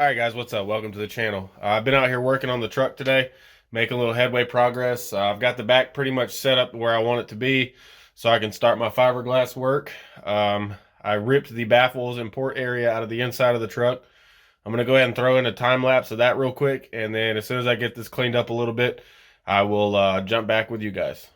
Alright guys, what's up? Welcome to the channel. I've been out here working on the truck today, making a little headway progress. I've got the back pretty much set up where I want it to be so I can start my fiberglass work. I ripped the baffles and port area out of the inside of the truck. I'm going to go ahead and throw in a time lapse of that real quick, and then as soon as I get this cleaned up a little bit, I will jump back with you guys.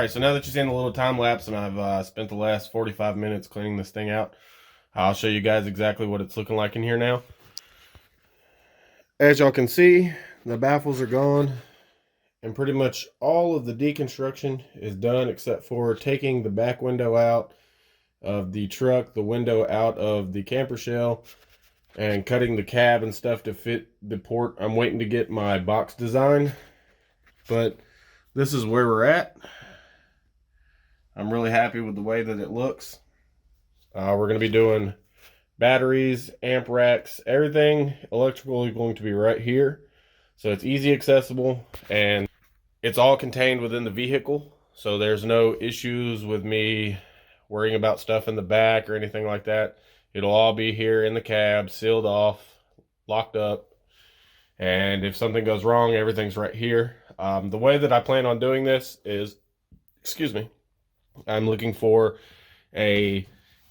right, so now that you've seen a little time lapse and I've spent the last 45 minutes cleaning this thing out, I'll show you guys exactly what it's looking like in here now. As y'all can see, the baffles are gone and pretty much all of the deconstruction is done except for taking the back window out of the truck, the window out of the camper shell, and cutting the cab and stuff to fit the port. I'm waiting to get my box design, but this is where we're at. I'm really happy with the way that it looks. We're going to be doing batteries, amp racks, everything electrical is going to be right here. So it's easy accessible and it's all contained within the vehicle. So there's no issues with me worrying about stuff in the back or anything like that. It'll all be here in the cab, sealed off, locked up. And if something goes wrong, everything's right here. The way that I plan on doing this is, excuse me, I'm looking for a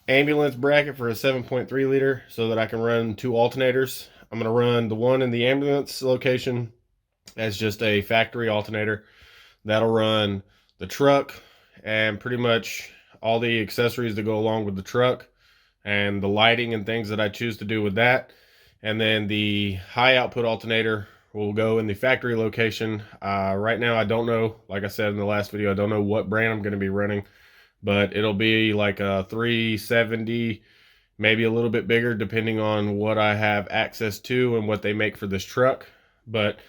ambulance bracket for a 7.3 liter so that I can run 2 alternators. I'm going to run the one in the ambulance location as just a factory alternator. That'll run the truck and pretty much all the accessories that go along with the truck and the lighting and things that I choose to do with that. And then the high output alternator will go in the factory location. Right now I don't know, like I said in the last video, I don't know what brand I'm going to be running, but it'll be like a 370, maybe a little bit bigger depending on what I have access to and what they make for this truck. But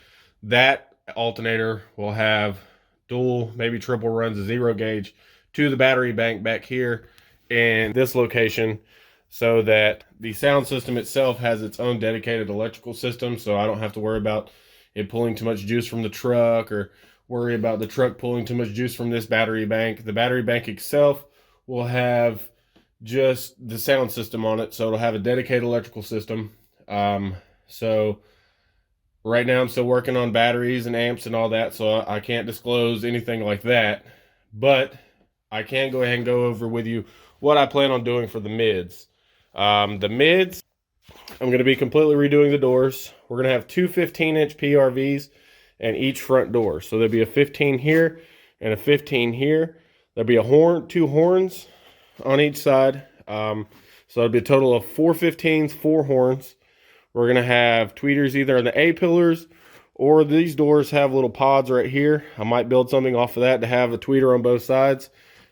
that alternator will have dual, maybe triple runs of 0 gauge to the battery bank back here in this location, so that the sound system itself has its own dedicated electrical system, so I don't have to worry about it pulling too much juice from the truck or worry about the truck pulling too much juice from this battery bank. The battery bank itself will have just the sound system on it, so it'll have a dedicated electrical system. So right now I'm still working on batteries and amps and all that, so I can't disclose anything like that, but I can go ahead and go over with you what I plan on doing for the mids. The mids, I'm going to be completely redoing the doors. We're going to have 2 15-inch PRVs and each front door. So there'll be a 15 here and a 15 here. There'll be a horn, 2 horns on each side. So it'll be a total of 4 15s, 4 horns. We're going to have tweeters either on the A pillars or these doors have little pods right here. I might build something off of that to have a tweeter on both sides.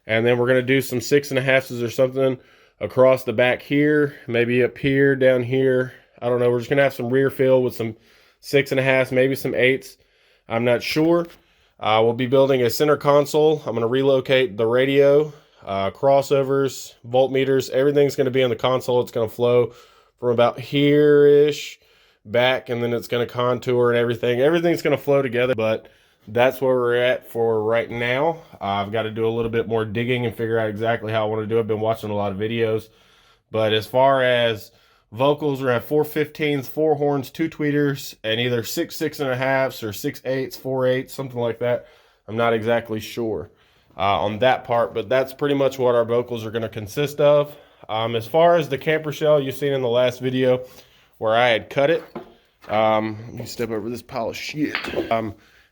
And then we're going to do some 6.5s or something across the back here, maybe up here, down here. I don't know. We're just going to have some rear fill with some 6.5s, maybe some 8s. I'm not sure. We'll be building a center console. I'm going to relocate the radio, crossovers, voltmeters. Everything's going to be on the console. It's going to flow from about here-ish back, and then it's going to contour and everything. Everything's going to flow together, but that's where we're at for right now. I've got to do a little bit more digging and figure out exactly how I want to do it. I've been watching a lot of videos. But as far as vocals, we're going to have 4 15s, 4 horns, 2 tweeters, and either 6 6.5s or 6 8s, 4 8s, something like that. I'm not exactly sure on that part, but that's pretty much what our vocals are going to consist of. As far as the camper shell you've seen in the last video where I had cut it, let me step over this pile of shit.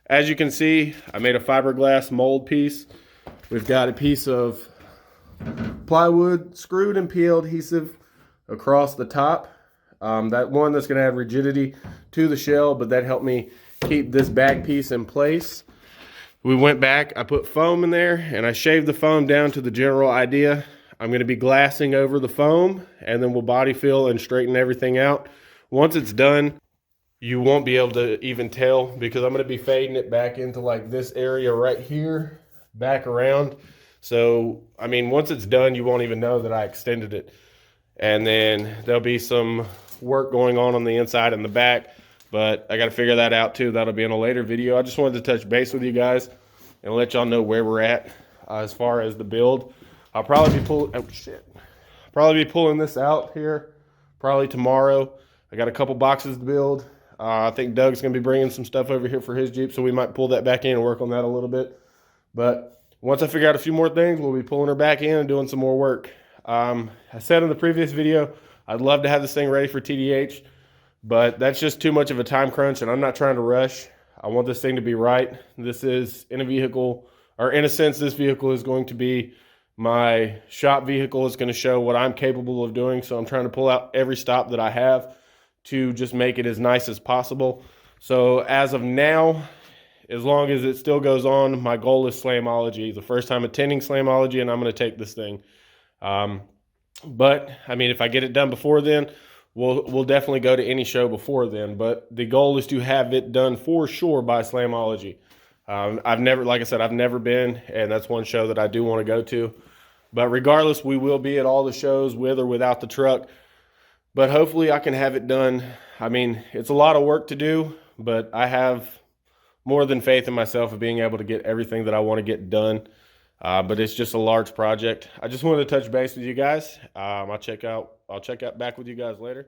As you can see, I made a fiberglass mold piece. We've got a piece of plywood screwed and PL adhesive across the top. That one that's going to have rigidity to the shell, but that helped me keep this back piece in place. We went back, I put foam in there, and I shaved the foam down to the general idea. I'm going to be glassing over the foam, and then we'll body fill and straighten everything out. Once it's done, you won't be able to even tell because I'm going to be fading it back into like this area right here, back around. So, I mean, once it's done, you won't even know that I extended it. And then there'll be some work going on the inside and the back, but I got to figure that out too. That'll be in a later video. I just wanted to touch base with you guys and let y'all know where we're at as far as the build. I'll probably be pulling this out here probably tomorrow. I got a couple boxes to build. I think Doug's going to be bringing some stuff over here for his Jeep, so we might pull that back in and work on that a little bit. But once I figure out a few more things, we'll be pulling her back in and doing some more work. I said in the previous video, I'd love to have this thing ready for TDH, but that's just too much of a time crunch, and I'm not trying to rush. I want this thing to be right. This is in a vehicle, or in a sense, this vehicle is going to be my shop vehicle. It's going to show what I'm capable of doing. So I'm trying to pull out every stop that I have to just make it as nice as possible. So as of now, as long as it still goes on, my goal is Slamology. The first time attending Slamology, and I'm going to take this thing. But I mean, if I get it done before then, we'll definitely go to any show before then. But the goal is to have it done for sure by Slamology. I've never, like I said, I've never been, and that's one show that I do want to go to. But regardless, we will be at all the shows with or without the truck. But hopefully I can have it done. I mean, it's a lot of work to do, but I have more than faith in myself of being able to get everything that I want to get done. But it's just a large project. I just wanted to touch base with you guys. I'll check out back with you guys later.